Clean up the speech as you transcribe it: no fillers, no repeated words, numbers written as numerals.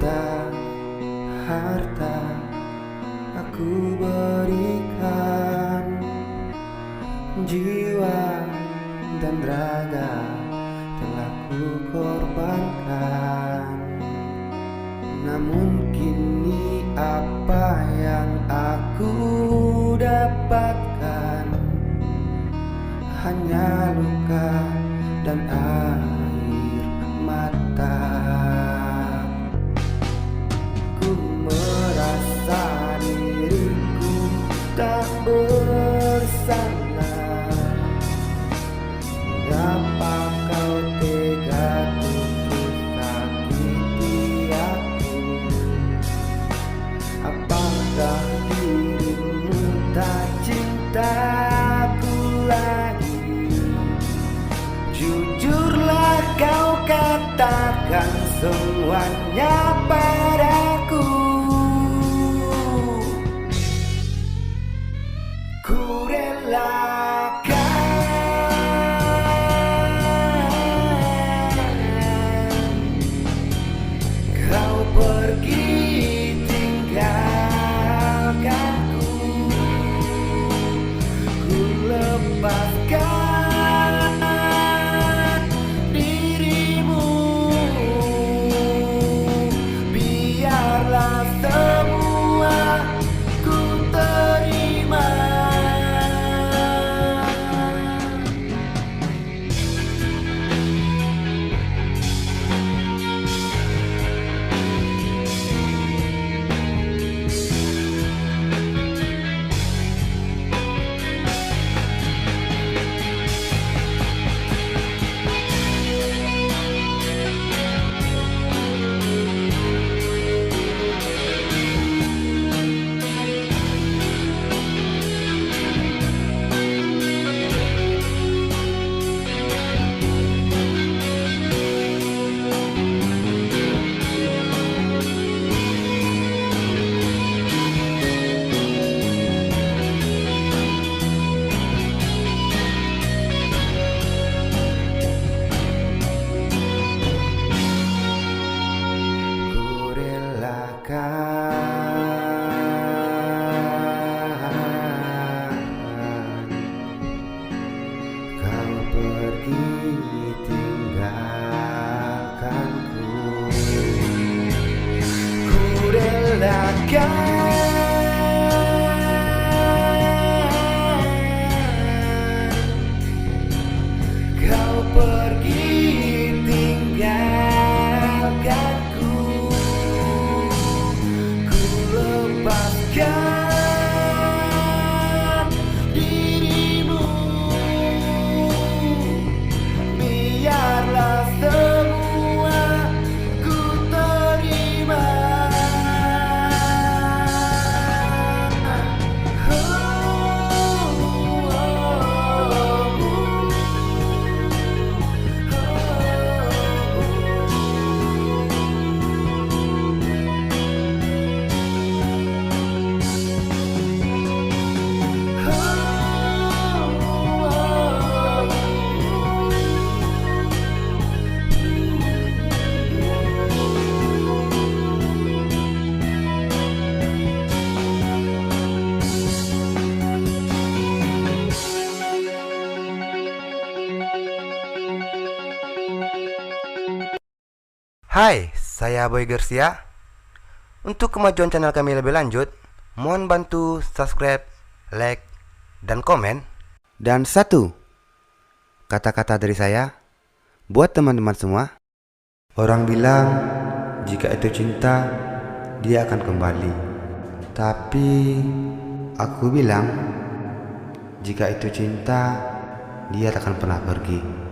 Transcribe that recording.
cinta, harta aku berikan, jiwa dan raga telah ku korbankan. Namun kini apa yang aku dapatkan hanya luka dan air mata. Ku merasa diriku tak bersalah. Mengapa kau tega untuk sakiti aku? Apakah dirimu tak cintaku lagi? Jujurlah kau katakan semuanya padaku. Ku relakan kau pergi tinggalkanku. Ku lepaskan dirimu, biarlah semua ku terima. Ku relakan kau pergi tinggalkanku. Ku relakan kau pergi tinggalkanku. Ku lepaskan dirimu, biarlah semua ku terima. Hai, saya Boy Gersia. Untuk kemajuan channel kami lebih lanjut, mohon bantu subscribe, like, dan komen. Dan satu kata-kata dari saya buat teman-teman semua. Orang bilang jika itu cinta, dia akan kembali. Tapi aku bilang jika itu cinta, dia tak akan pernah pergi.